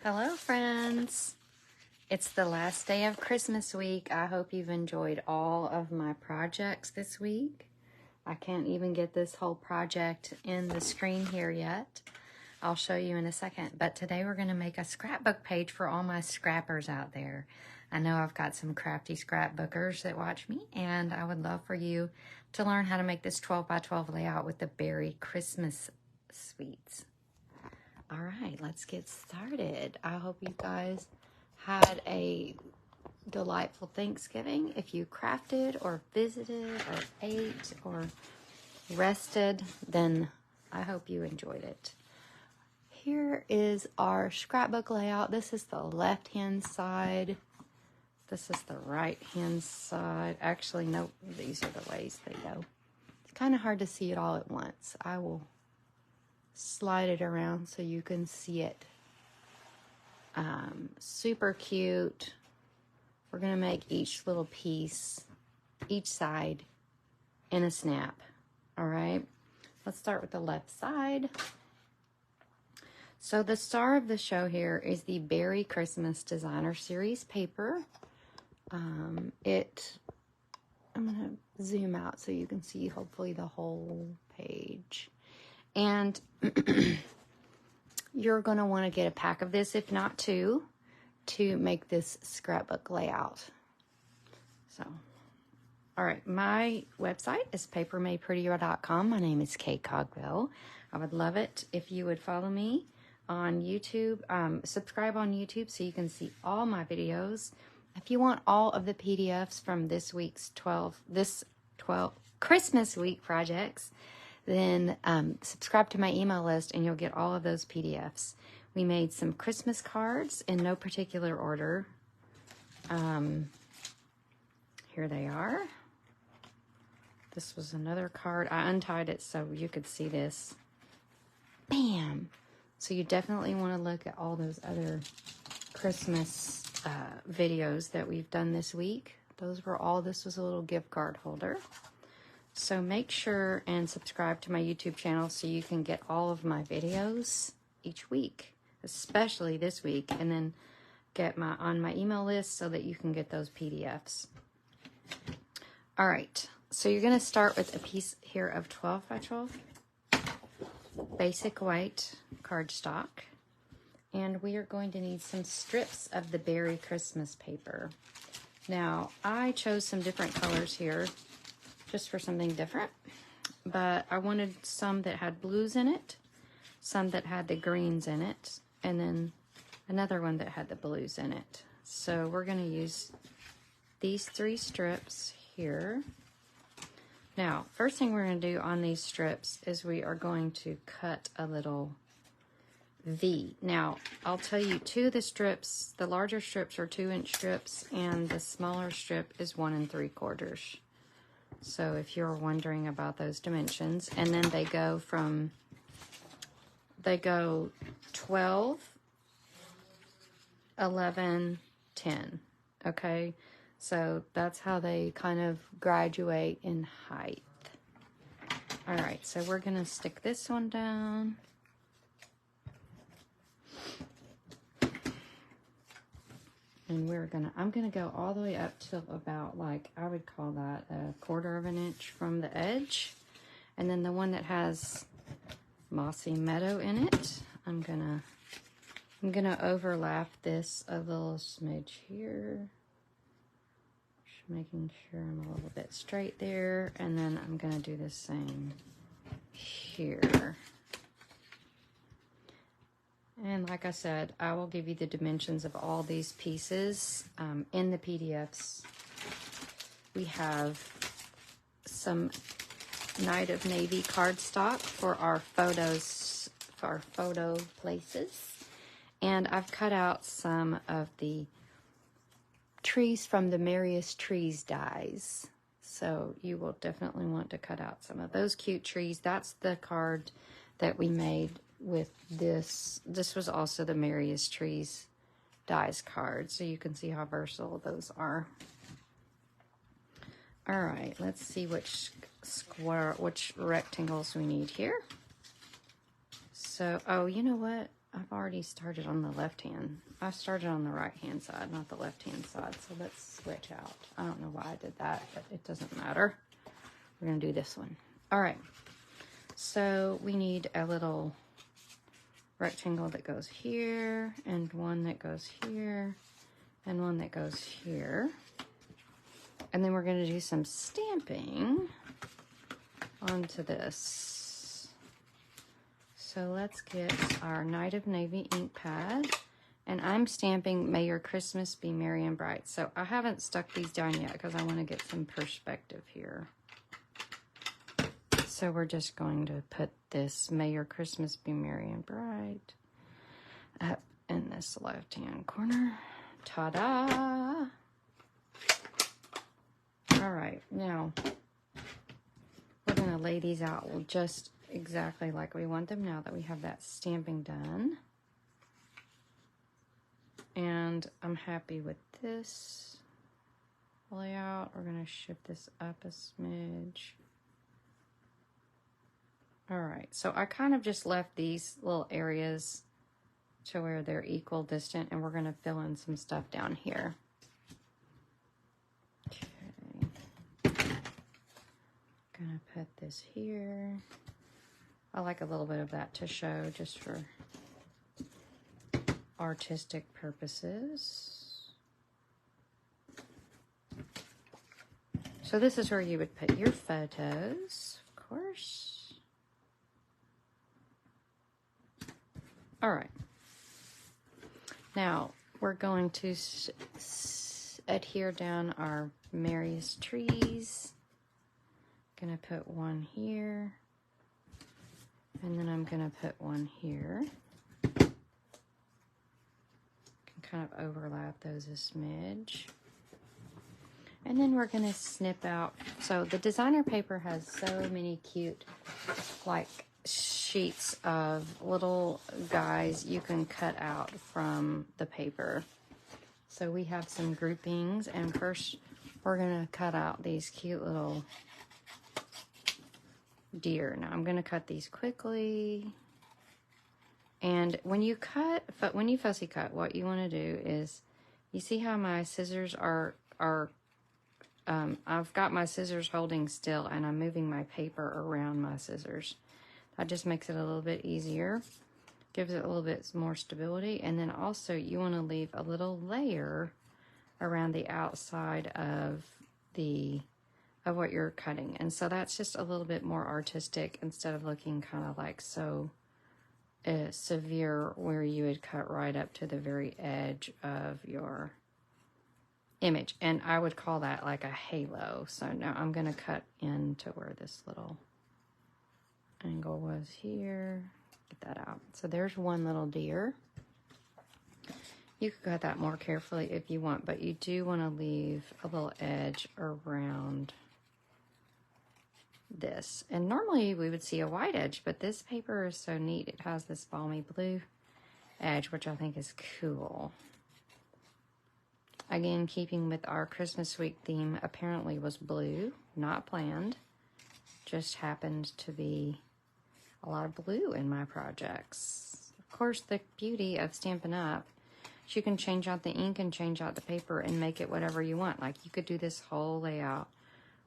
Hello, friends. It's the last day of Christmas week. I hope you've enjoyed all of my projects this week. I can't even get this whole project in the screen here yet. I'll show you in a second. But today we're going to make a scrapbook page for all my scrappers out there. I know I've got some crafty scrapbookers that watch me, and I would love for you to learn how to make this 12 by 12 layout with the Beary Christmas sweets. All right, let's get started. I hope you guys had a delightful Thanksgiving. If you crafted or visited or ate or rested, then I hope you enjoyed it. Here is our scrapbook layout. This is the left-hand side. This is the right-hand side. Actually, no, these are the ways they go. It's kind of hard to see it all at once. I will slide it around so you can see it. Super cute. We're going to make each little piece, each side, in a snap. All right, let's start with the left side. So the star of the show here is the Beary Christmas Designer Series paper. I'm going to zoom out so you can see hopefully the whole page. And you're going to want to get a pack of this, if not two, to make this scrapbook layout. So, all right, my website is papermadeprettier.com. My name is Kate Cogbill. I would love it if you would follow me on YouTube. Subscribe on YouTube so you can see all my videos. If you want all of the PDFs from this week's 12 Christmas week projects, then subscribe to my email list and you'll get all of those PDFs. We made some Christmas cards in no particular order. Here they are. This was another card. I untied it so you could see this. Bam! So you definitely want to look at all those other Christmas videos that we've done this week. Those were all, this was a little gift card holder. So make sure and subscribe to my YouTube channel so you can get all of my videos each week, especially this week, and then get on my email list so that you can get those PDFs. All right, so you're going to start with a piece here of 12 by 12 basic white cardstock, and we are going to need some strips of the Beary Christmas paper. Now, I chose some different colors here just for something different, but I wanted some that had blues in it, some that had the greens in it, and then another one that had the blues in it. So we're going to use these 3 strips here. Now, first thing we're going to do on these strips is we are going to cut a little V. Now, I'll tell you, 2 of the strips, the larger strips are 2-inch strips, and the smaller strip is 1 3/4. So if you're wondering about those dimensions, and then they go 12, 11, 10, okay? So that's how they kind of graduate in height. All right, so we're gonna stick this one down. And I'm gonna go all the way up to about, like, I would call that a 1/4 of an inch from the edge. And then the one that has mossy meadow in it, I'm gonna overlap this a little smidge here. Just making sure I'm a little bit straight there. And then I'm gonna do the same here. And like I said, I will give you the dimensions of all these pieces in the PDFs. We have some Night of Navy cardstock for our photos, for our photo places. And I've cut out some of the trees from the Merriest Trees dies. So you will definitely want to cut out some of those cute trees. That's the card that we made with this. This was also the Merriest Trees dies card, so you can see how versatile those are. All right, let's see which rectangles we need here. So, oh, you know what? I've already started on the left hand. I started on the right hand side, not the left hand side. So let's switch out. I don't know why I did that, but it doesn't matter. We're gonna do this one. All right. So we need a little rectangle that goes here, and one that goes here, and one that goes here. And then we're gonna do some stamping onto this. So let's get our Night of Navy ink pad, and I'm stamping May Your Christmas Be Merry and Bright. So I haven't stuck these down yet because I want to get some perspective here. So we're just going to put this May Your Christmas Be Merry and Bright up in this left-hand corner. Ta-da! All right, now we're going to lay these out just exactly like we want them now that we have that stamping done. And I'm happy with this layout. We're going to shift this up a smidge. All right, so I kind of just left these little areas to where they're equal distant, and we're going to fill in some stuff down here. Okay. Gonna put this here. I like a little bit of that to show just for artistic purposes. So this is where you would put your photos, of course. All right. Now we're going to adhere down our merriest trees. Gonna put one here, and then I'm gonna put one here. Can kind of overlap those a smidge. And then we're gonna snip out. So the designer paper has so many cute, like, sheets of little guys you can cut out from the paper. So we have some groupings, and first we're gonna cut out these cute little deer. Now I'm gonna cut these quickly. And when you fussy cut, what you want to do is, you see how my scissors are I've got my scissors holding still, and I'm moving my paper around my scissors. That just makes it a little bit easier, gives it a little bit more stability. And then also you want to leave a little layer around the outside of what you're cutting. And so that's just a little bit more artistic instead of looking kind of like so severe, where you would cut right up to the very edge of your image. And I would call that like a halo. So now I'm going to cut into where this little angle was here. Get that out. So there's one little deer. You could cut that more carefully if you want, but you do want to leave a little edge around this. And normally we would see a white edge, but this paper is so neat. It has this balmy blue edge, which I think is cool. Again, keeping with our Christmas week theme, apparently was blue, not planned. Just happened to be a lot of blue in my projects. Of course, the beauty of Stampin' Up, is you can change out the ink and change out the paper and make it whatever you want. Like, you could do this whole layout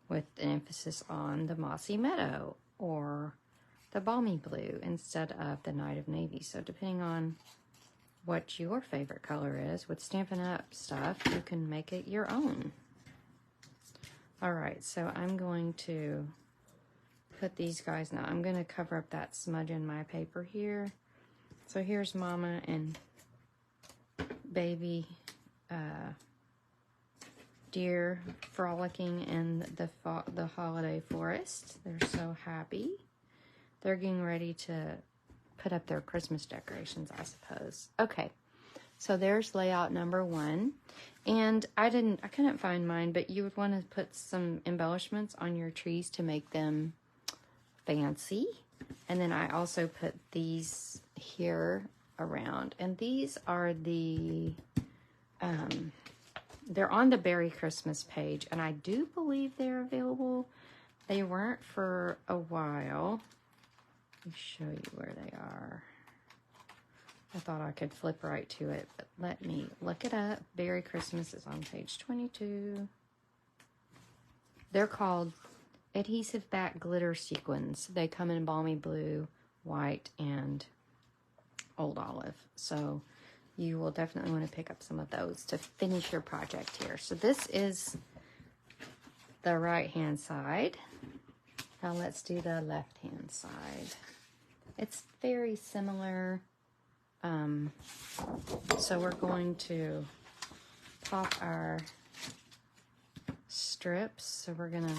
with an emphasis on the mossy meadow or the balmy blue instead of the Night of Navy. So depending on what your favorite color is, with Stampin' Up stuff, you can make it your own. All right, so I'm going to put these guys now. I'm going to cover up that smudge in my paper here. So here's Mama and Baby deer frolicking in the holiday forest. They're so happy. They're getting ready to put up their Christmas decorations, I suppose. Okay, so there's layout number 1. And I couldn't find mine, but you would want to put some embellishments on your trees to make them fancy. And then I also put these here around, and these are the they're on the Beary Christmas page, and I do believe they're available. They weren't for a while. Let me show you where they are. I thought I could flip right to it, but let me look it up. Beary Christmas is on page 22. They're called adhesive back glitter sequins. They come in balmy blue, white, and old olive. So you will definitely want to pick up some of those to finish your project here. So this is the right-hand side. Now let's do the left-hand side. It's very similar. So we're going to pop our strips. So we're going to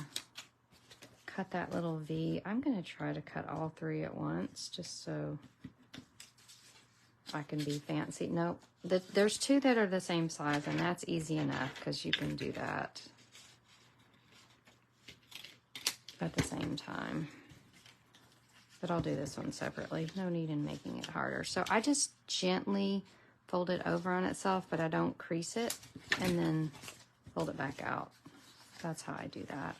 cut that little V. I'm going to try to cut all three at once just so I can be fancy. Nope. There's two that are the same size, and that's easy enough because you can do that at the same time. But I'll do this one separately. No need in making it harder. So I just gently fold it over on itself, but I don't crease it, and then fold it back out. That's how I do that.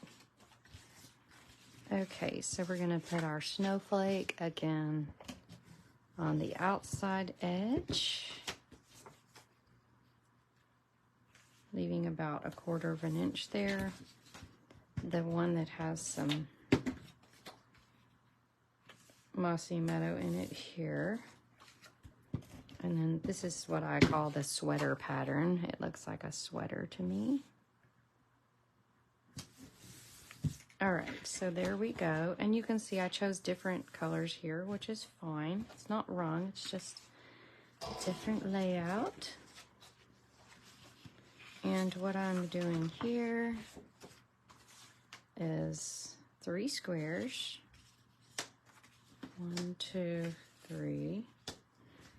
Okay, so we're gonna put our snowflake again on the outside edge, leaving about 1/4 inch there. The one that has some mossy meadow in it here. And then this is what I call the sweater pattern. It looks like a sweater to me. All right, so there we go. And you can see I chose different colors here, which is fine. It's not wrong, it's just a different layout. And what I'm doing here is 3 squares. 1, 2, 3.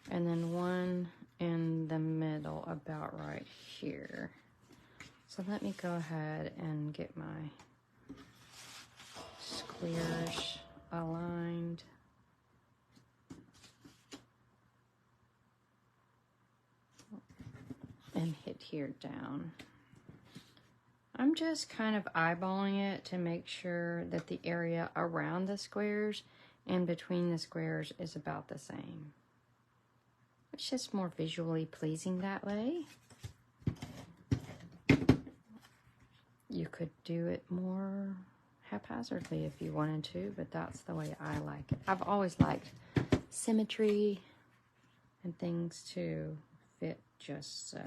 And then one in the middle about right here. So let me go ahead and get my squares aligned. And hit here down. I'm just kind of eyeballing it to make sure that the area around the squares and between the squares is about the same. It's just more visually pleasing that way. You could do it more haphazardly if you wanted to, but that's the way I like it. I've always liked symmetry and things to fit just so.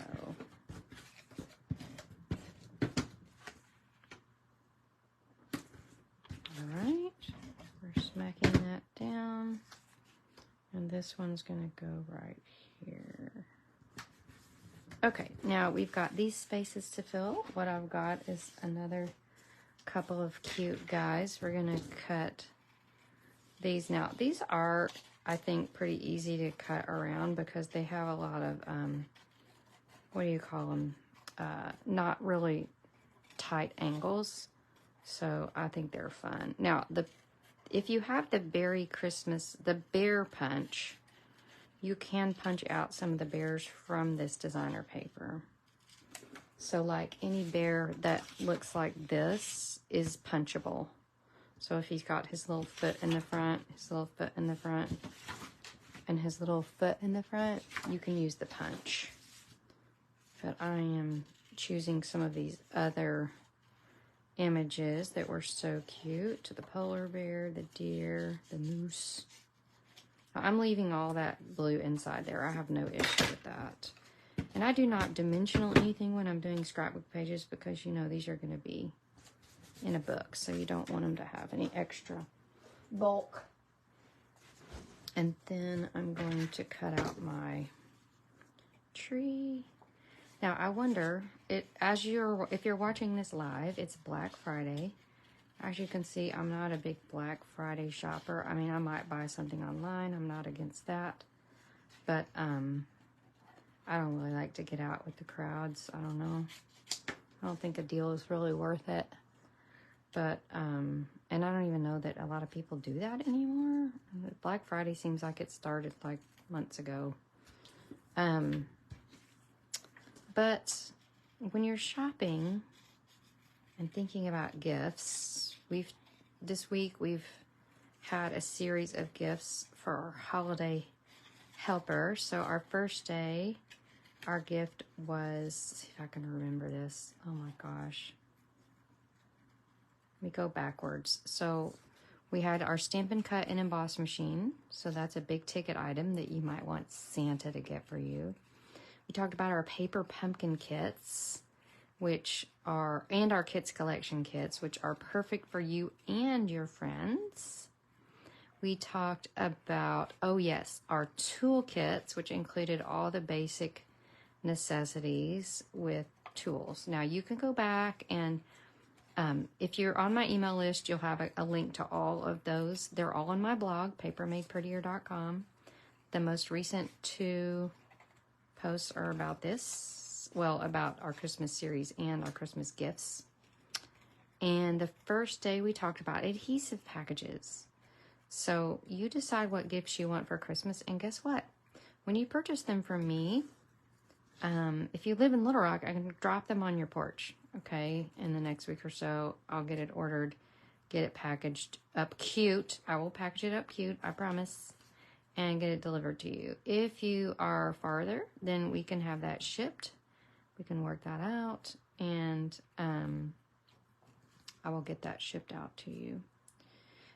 All right, we're smacking that down, and this one's gonna go right here. Okay, now we've got these spaces to fill. What I've got is another couple of cute guys. We're gonna cut these now. These are, I think, pretty easy to cut around because they have a lot of, what do you call them? Not really tight angles. So I think they're fun. Now, if you have the Beary Christmas, the bear punch, you can punch out some of the bears from this designer paper. So like any bear that looks like this is punchable. So if he's got his little foot in the front, his little foot in the front, and his little foot in the front, you can use the punch. But I am choosing some of these other images that were so cute. The polar bear, the deer, the moose. I'm leaving all that blue inside there. I have no issue with that. And I do not dimensional anything when I'm doing scrapbook pages because, you know, these are going to be in a book. So you don't want them to have any extra bulk. And then I'm going to cut out my tree. Now, I wonder, if you're watching this live, it's Black Friday. As you can see, I'm not a big Black Friday shopper. I mean, I might buy something online. I'm not against that. But I don't really like to get out with the crowds. I don't know. I don't think a deal is really worth it. But, and I don't even know that a lot of people do that anymore. Black Friday seems like it started like months ago. But when you're shopping and thinking about gifts, this week we've had a series of gifts for our holiday helper. So our first day, our gift was, see if I can remember this. Oh my gosh. Let me go backwards. So we had our Stampin' Cut and Emboss machine. So that's a big ticket item that you might want Santa to get for you. We talked about our paper pumpkin kits, and our Kids Collection kits, which are perfect for you and your friends. We talked about, oh yes, our toolkits, which included all the basic necessities with tools. Now you can go back and if you're on my email list, you'll have a link to all of those. They're all on my blog, papermadeprettier.com. The most recent 2 posts are about this, well, about our Christmas series and our Christmas gifts. And the first day we talked about adhesive packages. So you decide what gifts you want for Christmas, and guess what? When you purchase them from me, if you live in Little Rock, I can drop them on your porch, okay? In the next week or so, I'll get it ordered, get it packaged up cute. I will package it up cute, I promise, and get it delivered to you. If you are farther, then we can have that shipped. We can work that out, and I will get that shipped out to you.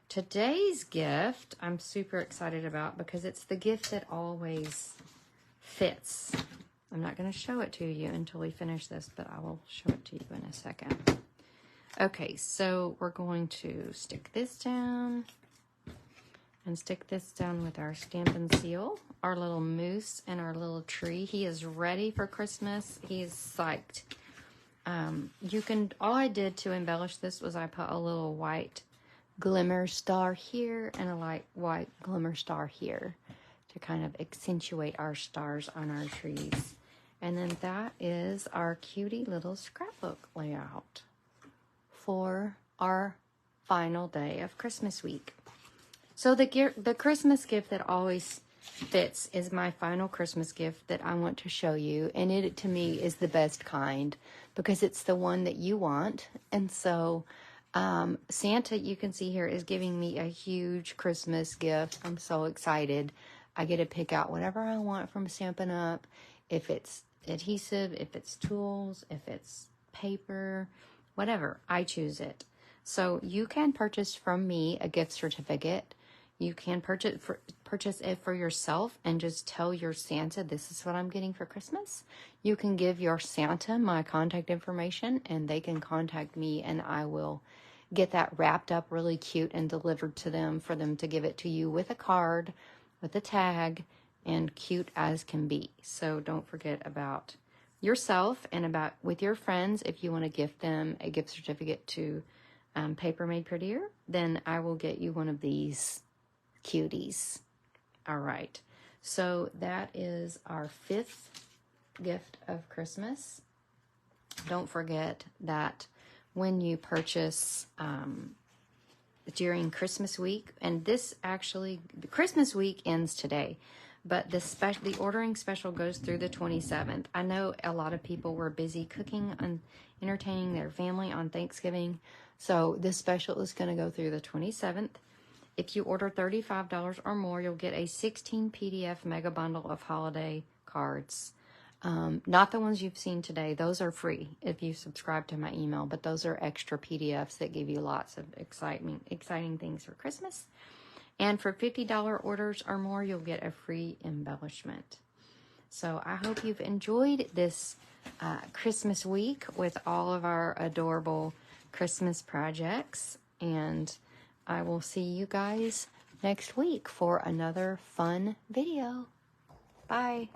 Today's gift, I'm super excited about because it's the gift that always fits. I'm not going to show it to you until we finish this, but I will show it to you in a second. Okay, so we're going to stick this down and stick this down with our Stampin' Seal, our little moose and our little tree. He is ready for Christmas. He is psyched. All I did to embellish this was I put a little white glimmer star here and a light white glimmer star here to kind of accentuate our stars on our trees. And then that is our cutie little scrapbook layout for our final day of Christmas week. So the Christmas gift that always fits is my final Christmas gift that I want to show you. And it, to me, is the best kind because it's the one that you want. And so Santa, you can see here, is giving me a huge Christmas gift. I'm so excited. I get to pick out whatever I want from Stampin' Up. If it's adhesive, if it's tools, if it's paper, whatever, I choose it. So you can purchase from me a gift certificate. You can purchase it for yourself and just tell your Santa, this is what I'm getting for Christmas. You can give your Santa my contact information and they can contact me and I will get that wrapped up really cute and delivered to them for them to give it to you with a card, with a tag, and cute as can be. So don't forget about yourself and about with your friends. If you want to gift them a gift certificate to Paper Made Prettier, then I will get you one of these cuties. All right. So that is our 5th gift of Christmas. Don't forget that when you purchase during Christmas week, and this actually, Christmas week ends today, but the ordering special goes through the 27th. I know a lot of people were busy cooking and entertaining their family on Thanksgiving, so this special is going to go through the 27th. If you order $35 or more, you'll get a 16 PDF mega bundle of holiday cards. Not the ones you've seen today. Those are free if you subscribe to my email, but those are extra PDFs that give you lots of exciting things for Christmas. And for $50 orders or more, you'll get a free embellishment. So I hope you've enjoyed this Christmas week with all of our adorable Christmas projects. And I will see you guys next week for another fun video. Bye.